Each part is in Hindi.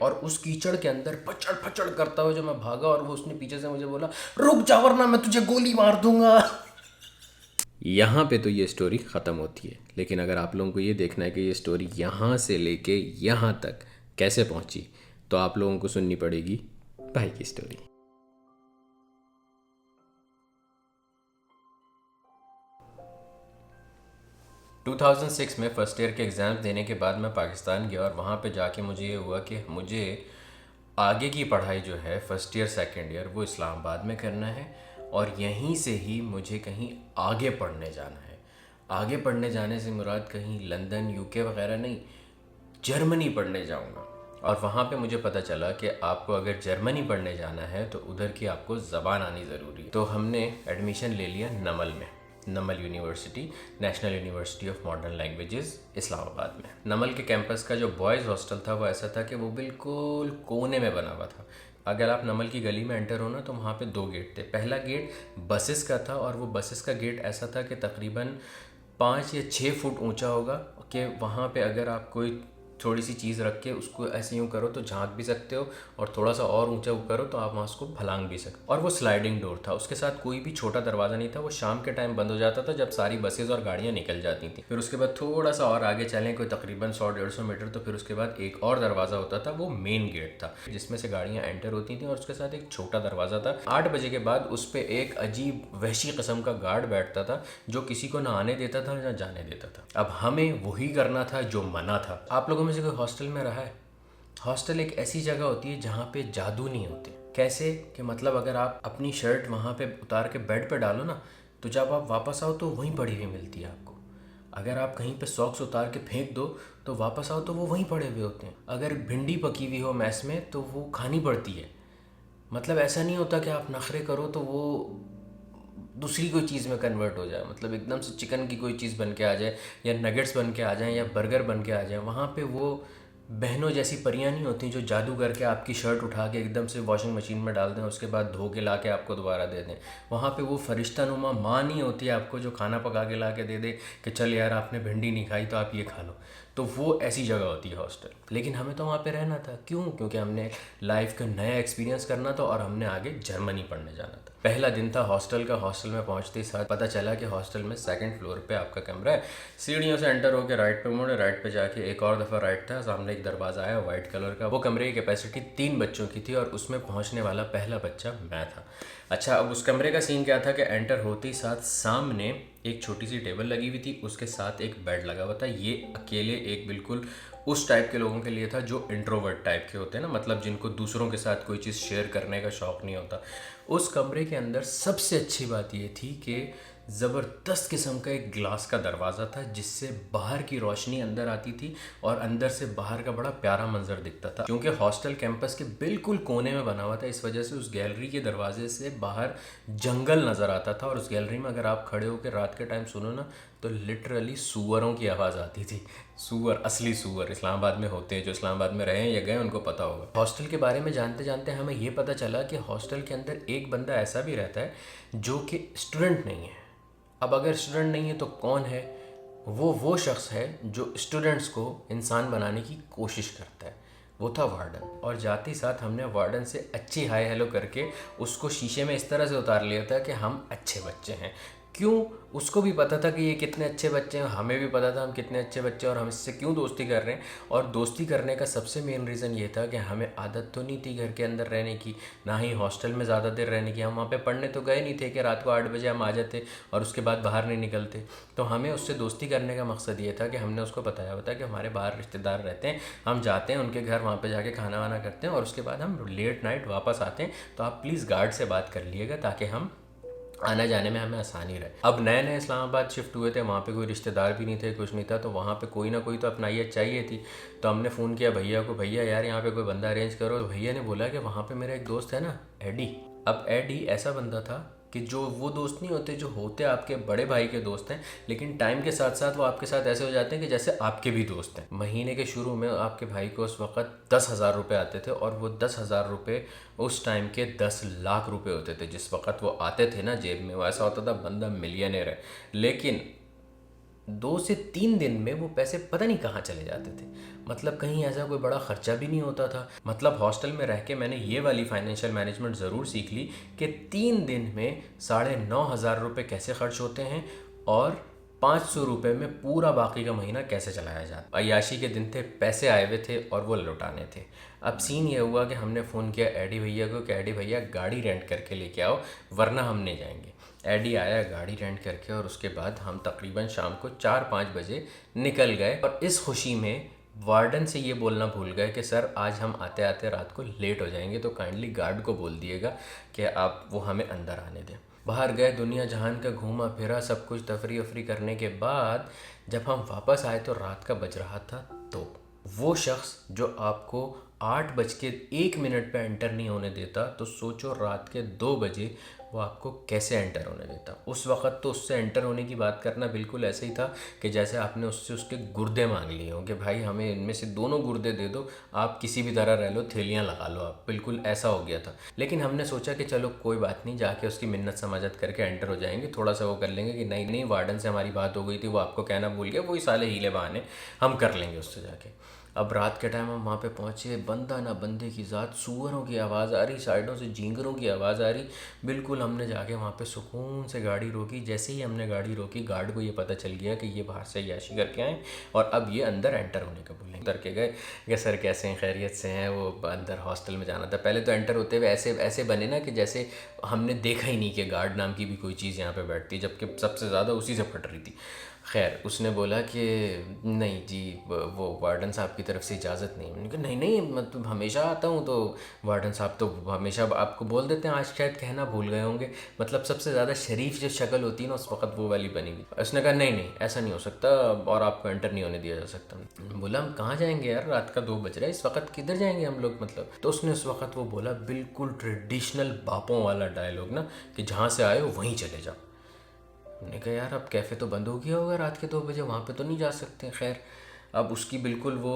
और उस कीचड़ के अंदर पचड़ पचड़ करता हुआ जो मैं भागा, और वो उसने पीछे से मुझे बोला, रुक जा वरना मैं तुझे गोली मार दूंगा। यहाँ पे तो ये स्टोरी ख़त्म होती है, लेकिन अगर आप लोगों को ये देखना है कि ये स्टोरी यहाँ से लेके यहाँ तक कैसे पहुँची, तो आप लोगों को सुननी पड़ेगी भाई की स्टोरी। 2006 में फ़र्स्ट ईयर के एग्ज़ाम्स देने के बाद मैं पाकिस्तान गया, और वहाँ पे जाके मुझे ये हुआ कि मुझे आगे की पढ़ाई जो है फ़र्स्ट ईयर सेकंड ईयर वो इस्लामाबाद में करना है, और यहीं से ही मुझे कहीं आगे पढ़ने जाना है। आगे पढ़ने जाने से मुराद कहीं लंदन यूके वगैरह नहीं, जर्मनी पढ़ने जाऊंगा। और वहाँ पे मुझे पता चला कि आपको अगर जर्मनी पढ़ने जाना है तो उधर की आपको ज़बान आनी ज़रूरी है। तो हमने एडमिशन ले लिया नमल में, Namal university, national university of modern languages Islamabad में। नमल के कैंपस का जो बॉयज़ हॉस्टल था वो ऐसा था कि वो बिल्कुल कोने में बना हुआ था। अगर आप नमल की गली में एंटर हो ना तो वहाँ पे दो गेट थे। पहला गेट बसेस का था, और वो बसेस का गेट ऐसा था कि तकरीबन 5 या 6 फुट ऊंचा होगा, कि वहाँ पे अगर आप कोई थोड़ी सी चीज़ रख के उसको ऐसे यूँ करो तो झांक भी सकते हो, और थोड़ा सा और ऊंचा करो तो आप वहाँ उसको भलांग भी सकते हो। और वो स्लाइडिंग डोर था, उसके साथ कोई भी छोटा दरवाज़ा नहीं था। वो शाम के टाइम बंद हो जाता था जब सारी बसेज और गाड़ियाँ निकल जाती थी। फिर उसके बाद थोड़ा सा और आगे चलें कोई तकरीबन 100-150 मीटर, तो फिर उसके बाद एक और दरवाज़ा होता था, वो मेन गेट था जिसमें से गाड़ियाँ एंटर होती थी, और उसके साथ एक छोटा दरवाज़ा था। 8 बजे के बाद उस पर एक अजीब वहशी किस्म का गार्ड बैठता था जो किसी को ना आने देता था ना जाने देता था। अब हमें वही करना था जो मना था। आप लोगों में से कोई हॉस्टल में रहा है? हॉस्टल एक ऐसी जगह होती है जहाँ पे जादू नहीं होते। कैसे कि मतलब अगर आप अपनी शर्ट वहाँ पे उतार के बेड पे डालो ना, तो जब आप वापस आओ तो वहीं पड़ी हुई मिलती है आपको। अगर आप कहीं पे सॉक्स उतार के फेंक दो तो वापस आओ तो वो वहीं पड़े हुए होते हैं। अगर भिंडी पकी हुई हो मैस में तो वो खानी पड़ती है। मतलब ऐसा नहीं होता कि आप नखरे करो तो वो दूसरी कोई चीज़ में कन्वर्ट हो जाए, मतलब एकदम से चिकन की कोई चीज़ बन के आ जाए, या नगेट्स बन के आ जाएं, या बर्गर बन के आ जाए। वहाँ पे वो बहनों जैसी परियां नहीं होती जो जादू करके आपकी शर्ट उठा के एकदम से वॉशिंग मशीन में डाल दें, उसके बाद धो के ला के आपको दोबारा दे दें। वहाँ पे वो फरिश्ता नुमा माँ नहीं होती आपको जो खाना पका के ला के दे दे कि चल यार आपने भिंडी नहीं खाई तो आप ये खा लो। तो वो ऐसी जगह होती है हॉस्टल। लेकिन हमें तो वहाँ पे रहना था। क्यों? क्योंकि हमने लाइफ का नया एक्सपीरियंस करना था, और हमने आगे जर्मनी पढ़ने जाना था। पहला दिन था हॉस्टल का। हॉस्टल में पहुँचते ही साथ पता चला कि हॉस्टल में 2nd फ्लोर पे आपका कमरा है। सीढ़ियों से एंटर होकर राइट पे मुड़े, राइट पे जाके एक और दफ़ा राइट था, सामने एक दरवाज़ा आया वाइट कलर का। वो कमरे की कैपेसिटी 3 बच्चों की थी, और उसमें पहुँचने वाला पहला बच्चा मैं था। अच्छा, अब उस कमरे का सीन क्या था कि एंटर होते ही साथ सामने एक छोटी सी टेबल लगी हुई थी, उसके साथ एक बेड लगा हुआ था। ये अकेले एक बिल्कुल उस टाइप के लोगों के लिए था जो इंट्रोवर्ट टाइप के होते हैं ना, मतलब जिनको दूसरों के साथ कोई चीज़ शेयर करने का शौक़ नहीं होता। उस कमरे के अंदर सबसे अच्छी बात ये थी कि ज़बरदस्त किस्म का एक ग्लास का दरवाज़ा था जिससे बाहर की रोशनी अंदर आती थी, और अंदर से बाहर का बड़ा प्यारा मंजर दिखता था। क्योंकि हॉस्टल कैंपस के बिल्कुल कोने में बना हुआ था, इस वजह से उस गैलरी के दरवाजे से बाहर जंगल नज़र आता था। और उस गैलरी में अगर आप खड़े होकर रात के टाइम सुनो ना तो लिटरली सूअरों की आवाज़ आती थी। सूअर, असली सूअर इस्लामाबाद में होते हैं, जो इस्लामाबाद में रहे या गए उनको पता होगा। हॉस्टल के बारे में जानते जानते हमें ये पता चला कि हॉस्टल के अंदर एक बंदा ऐसा भी रहता है जो कि स्टूडेंट नहीं है। अब अगर स्टूडेंट नहीं है तो कौन है? वो शख्स है जो स्टूडेंट्स को इंसान बनाने की कोशिश करता है। वो था वार्डन। और जाते ही साथ हमने वार्डन से अच्छी हाय हेलो करके उसको शीशे में इस तरह से उतार लिया था कि हम अच्छे बच्चे हैं। क्यों? उसको भी पता था कि ये कितने अच्छे बच्चे हैं, हमें भी पता था हम कितने अच्छे बच्चे हैं, और हम इससे क्यों दोस्ती कर रहे हैं। और दोस्ती करने का सबसे मेन रीज़न ये था कि हमें आदत तो नहीं थी घर के अंदर रहने की, ना ही हॉस्टल में ज़्यादा देर रहने की। हम वहाँ पे पढ़ने तो गए नहीं थे कि रात को 8 बजे हम आ जाते और उसके बाद बाहर नहीं निकलते। तो हमें उससे दोस्ती करने का मकसद ये था कि हमने उसको बताया होता कि हमारे बाहर रिश्तेदार रहते हैं, हम जाते हैं उनके घर, वहाँ पर जाके खाना वाना करते हैं, और उसके बाद हम लेट नाइट वापस आते हैं। तो आप प्लीज़ गार्ड से बात कर लिएगा ताकि हम आना जाने में हमें आसानी रहे। अब नए नए इस्लामाबाद शिफ्ट हुए थे, वहाँ पे कोई रिश्तेदार भी नहीं थे, कुछ नहीं था, तो वहाँ पे कोई ना कोई तो अपनाइयत चाहिए थी। तो हमने फ़ोन किया भैया को, भैया यार यहाँ पे कोई बंदा अरेंज करो। तो भैया ने बोला कि वहाँ पे मेरा एक दोस्त है ना, एडी। अब एडी ऐसा बंदा था कि जो वो दोस्त नहीं होते जो होते आपके बड़े भाई के दोस्त हैं, लेकिन टाइम के साथ साथ वो आपके साथ ऐसे हो जाते हैं कि जैसे आपके भी दोस्त हैं। महीने के शुरू में आपके भाई को उस वक्त 10,000 रुपये आते थे, और वो 10,000 रुपये उस टाइम के 10 लाख रुपए होते थे। जिस वक्त वो आते थे ना जेब में, वो ऐसा होता था बंदा मिलियनेयर है। लेकिन 2 से 3 दिन में वो पैसे पता नहीं कहाँ चले जाते थे। मतलब कहीं ऐसा कोई बड़ा खर्चा भी नहीं होता था। मतलब हॉस्टल में रह के मैंने ये वाली फाइनेंशियल मैनेजमेंट ज़रूर सीख ली कि 3 दिन में 9,500 रुपये कैसे खर्च होते हैं और 500 रुपये में पूरा बाकी का महीना कैसे चलाया जाता। अय्याशी के दिन थे, पैसे आए हुए थे और वो लौटाने थे। अब सीन ये हुआ कि हमने फ़ोन किया एडी भैया को कि एडी भैया गाड़ी रेंट करके लेके आओ वरना हम नहीं जाएंगे। एडी आया गाड़ी रेंट करके और उसके बाद हम तकरीबन शाम को 4-5 बजे निकल गए। और इस खुशी में वार्डन से ये बोलना भूल गए कि सर आज हम आते आते रात को लेट हो जाएंगे, तो काइंडली गार्ड को बोल दिएगा कि आप वो हमें अंदर आने दें। बाहर गए, दुनिया जहान का घूमा फिरा, सब कुछ तफरी वफरी करने के बाद जब हम वापस आए तो रात का बज रहा था 2। वो शख्स जो आपको 8:01 पे एंटर नहीं होने देता, तो सोचो रात के 2 बजे वो आपको कैसे एंटर होने देता। उस वक़्त तो उससे एंटर होने की बात करना बिल्कुल ऐसे ही था कि जैसे आपने उससे उसके गुर्दे मांग लिए हों कि भाई हमें इनमें से दोनों गुर्दे दे दो, आप किसी भी तरह रह लो, थैलियाँ लगा लो आप। बिल्कुल ऐसा हो गया था। लेकिन हमने सोचा कि चलो कोई बात नहीं, जाके उसकी मिन्नत समाजत करके एंटर हो जाएंगे, थोड़ा सा वो कर लेंगे कि नहीं नहीं वार्डन से हमारी बात हो गई थी, वो आपको कहना भूल गया, वही साले हीले बहाने हम कर लेंगे उससे जाके। अब रात के टाइम हम वहाँ पे पहुँचे, बंदा ना बंदे की ज़ात, सूअरों की आवाज़ आ रही, साइडों से झींगरों की आवाज़ आ रही। बिल्कुल हमने जाके वहाँ पे सुकून से गाड़ी रोकी। जैसे ही हमने गाड़ी रोकी, गार्ड को ये पता चल गया कि ये बाहर से याशी करके आए और अब ये अंदर एंटर होने का बोलेंगे। उतर के गए कि सर कैसे हैं, खैरियत से हैं। वो अंदर हॉस्टल में जाना था। पहले तो एंटर होते हुए ऐसे ऐसे बने ना कि जैसे हमने देखा ही नहीं कि गार्ड नाम की भी कोई चीज़ यहाँ पे बैठती, जबकि सबसे ज़्यादा उसी से फट रही थी। खैर उसने बोला कि नहीं जी वो वार्डन साहब की तरफ से इजाज़त नहीं। मैंने कहा नहीं नहीं, मतलब हमेशा आता हूँ, तो वार्डन साहब तो हमेशा आपको बोल देते हैं, आज शायद कहना भूल गए होंगे। मतलब सबसे ज़्यादा शरीफ जो शक्ल होती है ना, उस वक्त वो वाली बनी हुई। उसने कहा नहीं नहीं ऐसा नहीं हो सकता और आपको एंटर नहीं होने दिया जा सकता। बोला हम कहाँ जाएंगे यार, रात का 2 बज रहा है, इस वक्त किधर जाएंगे हम लोग मतलब। तो उसने उस वक्त वो बोला बिल्कुल ट्रेडिशनल बापों वाला डायलॉग ना कि जहाँ से आए हो वहीं चले जाओ। मैंने कहा यार अब कैफ़े तो बंद हो गया होगा रात के 2 बजे, वहाँ पे तो नहीं जा सकते। खैर अब उसकी बिल्कुल वो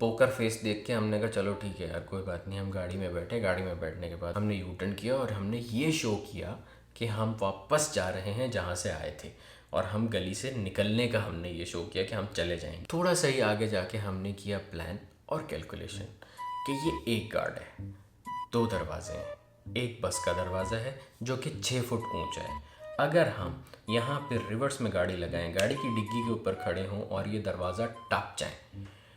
पोकर फेस देख के हमने कहा चलो ठीक है यार कोई बात नहीं। हम गाड़ी में बैठे। गाड़ी में बैठने के बाद हमने यू टर्न किया और हमने ये शो किया कि हम वापस जा रहे हैं जहाँ से आए थे, और हम गली से निकलने का हमने ये शो किया कि हम चले जाएंगे। थोड़ा सा ही आगे जाके हमने किया प्लान और कैलकुलेशन कि ये एक गार्ड है, 2 दरवाजे हैं, एक बस का दरवाज़ा है जो कि 6 फुट ऊंचा है। अगर हम यहाँ पे रिवर्स में गाड़ी लगाएं, गाड़ी की डिग्गी के ऊपर खड़े हों और ये दरवाज़ा टप जाए,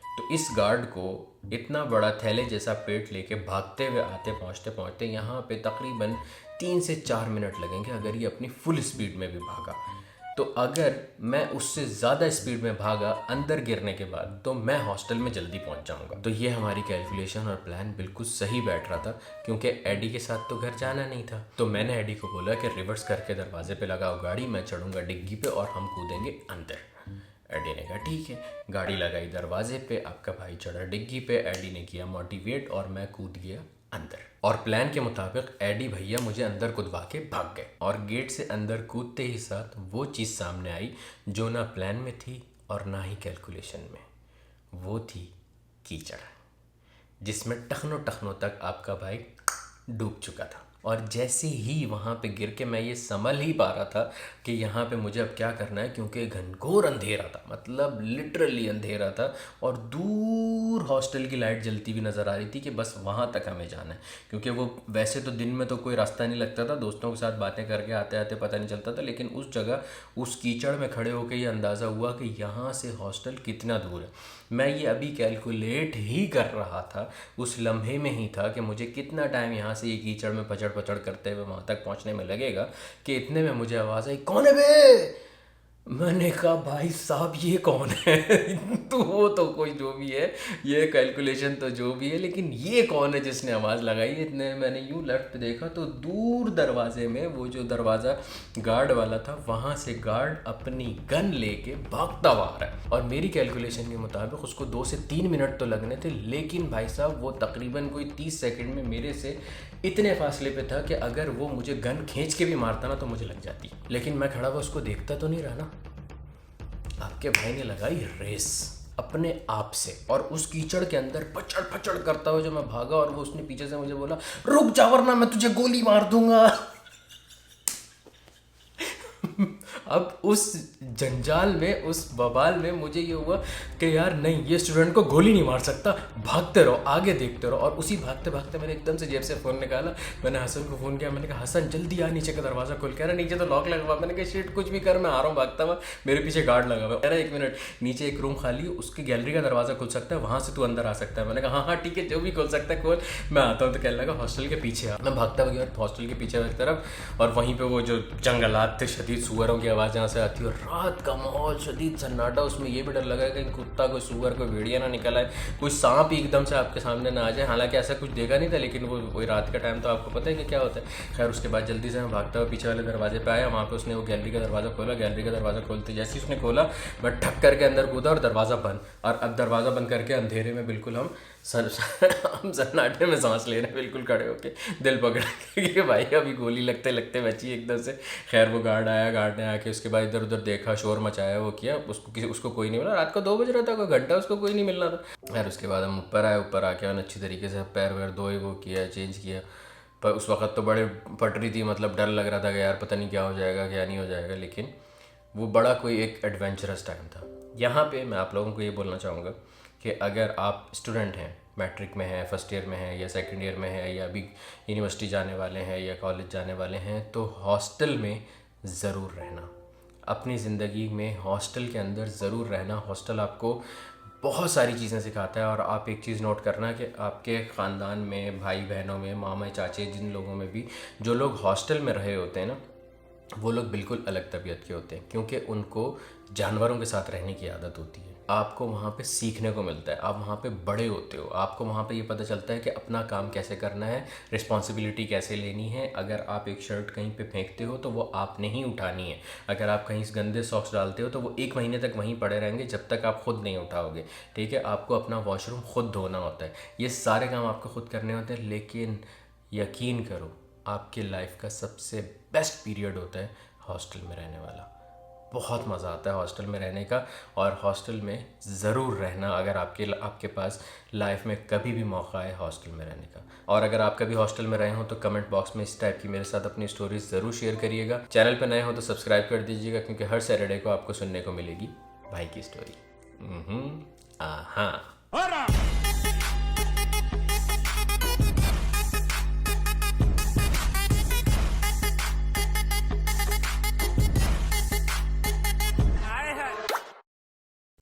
तो इस गार्ड को इतना बड़ा थैले जैसा पेट लेके भागते हुए आते पहुँचते पहुँचते यहाँ पे तकरीबन 3 से 4 मिनट लगेंगे अगर ये अपनी फुल स्पीड में भी भागा। तो अगर मैं उससे ज़्यादा स्पीड में भागा अंदर गिरने के बाद, तो मैं हॉस्टल में जल्दी पहुंच जाऊंगा। तो ये हमारी कैलकुलेशन और प्लान बिल्कुल सही बैठ रहा था, क्योंकि एडी के साथ तो घर जाना नहीं था। तो मैंने एडी को बोला कि रिवर्स करके दरवाजे पे लगाओ गाड़ी, मैं चढ़ूंगा डिग्गी पे और हम कूदेंगे अंदर। एडी ने कहा ठीक है। गाड़ी लगाई दरवाजे पे, आपका भाई चढ़ा डिग्गी पे, एडी ने किया मोटिवेट और मैं कूद गया अंदर। और प्लान के मुताबिक एडी भैया मुझे अंदर कूदवा के भाग गए, और गेट से अंदर कूदते ही साथ वो चीज़ सामने आई जो ना प्लान में थी और ना ही कैलकुलेशन में। वो थी कीचड़, जिसमें टखनों टखनों तक आपका भाई डूब चुका था। और जैसे ही वहाँ पे गिर के मैं ये समझ ही पा रहा था कि यहाँ पे मुझे अब क्या करना है, क्योंकि घनघोर अंधेरा था, मतलब लिटरली अंधेरा था, और दूर हॉस्टल की लाइट जलती हुई नज़र आ रही थी कि बस वहाँ तक हमें जाना है। क्योंकि वो वैसे तो दिन में तो कोई रास्ता नहीं लगता था, दोस्तों के साथ बातें करके आते आते पता नहीं चलता था, लेकिन उस जगह उस कीचड़ में खड़े होकर ये अंदाज़ा हुआ कि यहाँ से हॉस्टल कितना दूर है। मैं ये अभी कैलकुलेट ही कर रहा था, उस लम्हे में ही था कि मुझे कितना टाइम यहाँ से ये कीचड़ में पचड़ पचड़ करते हुए वहाँ तक पहुँचने में लगेगा, कि इतने में मुझे आवाज़ आई, कौन है बे? मैंने कहा भाई साहब ये कौन है? तो वो तो कोई जो भी है, ये कैलकुलेशन तो जो भी है, लेकिन ये कौन है जिसने आवाज़ लगाई? इतने मैंने यूँ लेफ्ट देखा तो दूर दरवाजे में वो जो दरवाज़ा गार्ड वाला था, वहाँ से गार्ड अपनी गन लेके भागता हुआ आ रहा है। और मेरी कैलकुलेशन के मुताबिक उसको 2 से 3 मिनट तो लगने थे, लेकिन भाई साहब वो तकरीबन कोई 30 सेकंड में मेरे से इतने फासले पे था कि अगर वो मुझे गन खींच के भी मारता ना तो मुझे लग जाती। लेकिन मैं खड़ा हुआ उसको देखता तो नहीं रहा ना। आपके भाई ने लगाई रेस अपने आप से, और उस कीचड़ के अंदर पचड़ पचड़ करता हुआ जो मैं भागा, और वो उसने पीछे से मुझे बोला, रुक जा वरना मैं तुझे गोली मार दूंगा। अब उस जंजाल में, उस बवाल में मुझे ये हुआ कि यार नहीं, ये स्टूडेंट को गोली नहीं मार सकता, भागते रहो, आगे देखते रहो। और उसी भागते भागते मैंने एकदम से जेब से फ़ोन निकाला, मैंने हसन को फ़ोन किया, मैंने कहा हसन जल्दी आ, नीचे का दरवाज़ा खोल। कह रहा नीचे तो लॉक लगा हुआ। मैंने कहा शिट, कुछ भी कर, मैं आ रहा हूँ भागता हुआ, मेरे पीछे गार्ड लगा हुआ। कह रहा 1 मिनट, नीचे एक रूम खाली है, उसकी गैलरी का दरवाज़ा खुल सकता है, वहाँ से तू अंदर आ सकता है। मैंने कहा हाँ हाँ ठीक है, जो भी खोल सकता है खोल, मैं आता हूँ। तो कहने लगा हॉस्टल के पीछे आ। मैं भागता हुआ गया हॉस्टल के पीछे की तरफ, और वहीं पे वो जो जंगलात थे, शदीद सूअरों की आवाज़ जहाँ से आती है, और रात का माहौल, शदीद सन्नाटा। उसमें ये भी डर लगा है कहीं कुत्ता, कोई सूअर, कोई भेड़िया ना निकल आए, कोई सांप ही एकदम से आपके सामने ना आ जाए। हालांकि ऐसा कुछ देखा नहीं था, लेकिन वो वही रात का टाइम तो आपको पता है कि क्या होता है। खैर उसके बाद जल्दी से मैं भागता हुआ पीछे वाले दरवाजे पे आया, वहाँ पे उसने वो गैलरी का दरवाज़ा खोला। गैलरी का दरवाज़ा खोलते जैसे ही उसने खोला, मैं ठक करके अंदर कूदा और दरवाज़ा बंद। और अब दरवाज़ा बंद करके अंधेरे में बिल्कुल हम सन्नाटे में सांस ले रहे हैं, बिल्कुल खड़े होके, दिल पकड़ के कि भाई अभी गोली लगते लगते बची एकदम से। खैर वो गार्ड आया, गार्ड ने आके उसके बाद इधर उधर देखा, शोर मचाया, वो किया, उसको कोई नहीं मिला। रात को 2 बज रहा था, कोई घंटा उसको कोई नहीं मिलना था। खैर उसके बाद हम ऊपर आए, ऊपर आके हमने अच्छी तरीके से पैर वैर धोए, वो किया, चेंज किया। पर उस वक्त तो बड़े पट रही थी, मतलब डर लग रहा था कि यार पता नहीं क्या हो जाएगा, क्या नहीं हो जाएगा। लेकिन वो बड़ा कोई एक एडवेंचरस टाइम था। यहाँ पे मैं आप लोगों को ये बोलना चाहूँगा कि अगर आप स्टूडेंट हैं, मैट्रिक में हैं, फर्स्ट ईयर में हैं, या सेकंड ईयर में हैं, या अभी यूनिवर्सिटी जाने वाले हैं, या कॉलेज जाने वाले हैं, तो हॉस्टल में ज़रूर रहना। अपनी ज़िंदगी में हॉस्टल के अंदर ज़रूर रहना। हॉस्टल आपको बहुत सारी चीज़ें सिखाता है। और आप एक चीज़ नोट करना कि आपके ख़ानदान में, भाई बहनों में, मामा चाचे, जिन लोगों में भी जो लोग हॉस्टल में रहे होते हैं ना, वो लोग बिल्कुल अलग तबीयत के होते हैं, क्योंकि उनको जानवरों के साथ रहने की आदत होती है। आपको वहाँ पे सीखने को मिलता है, आप वहाँ पे बड़े होते हो, आपको वहाँ पे ये पता चलता है कि अपना काम कैसे करना है, रिस्पॉन्सिबिलिटी कैसे लेनी है। अगर आप एक शर्ट कहीं पे फेंकते हो तो वो आपने ही उठानी है। अगर आप कहीं गंदे सॉक्स डालते हो तो वो 1 महीने तक वहीं पड़े रहेंगे जब तक आप खुद नहीं उठाओगे। ठीक है, आपको अपना वॉशरूम खुद धोना होता है, ये सारे काम आपको खुद करने होते हैं। लेकिन यकीन करो, आपके लाइफ का सबसे बेस्ट पीरियड होता है हॉस्टल में रहने वाला। बहुत मज़ा आता है हॉस्टल में रहने का, और हॉस्टल में ज़रूर रहना अगर आपके पास लाइफ में कभी भी मौका आए हॉस्टल में रहने का। और अगर आप कभी हॉस्टल में रहे हो तो कमेंट बॉक्स में इस टाइप की मेरे साथ अपनी स्टोरीज ज़रूर शेयर करिएगा। चैनल पर नए हो तो सब्सक्राइब कर दीजिएगा, क्योंकि हर सैटरडे को आपको सुनने को मिलेगी भाई की स्टोरी। हाँ।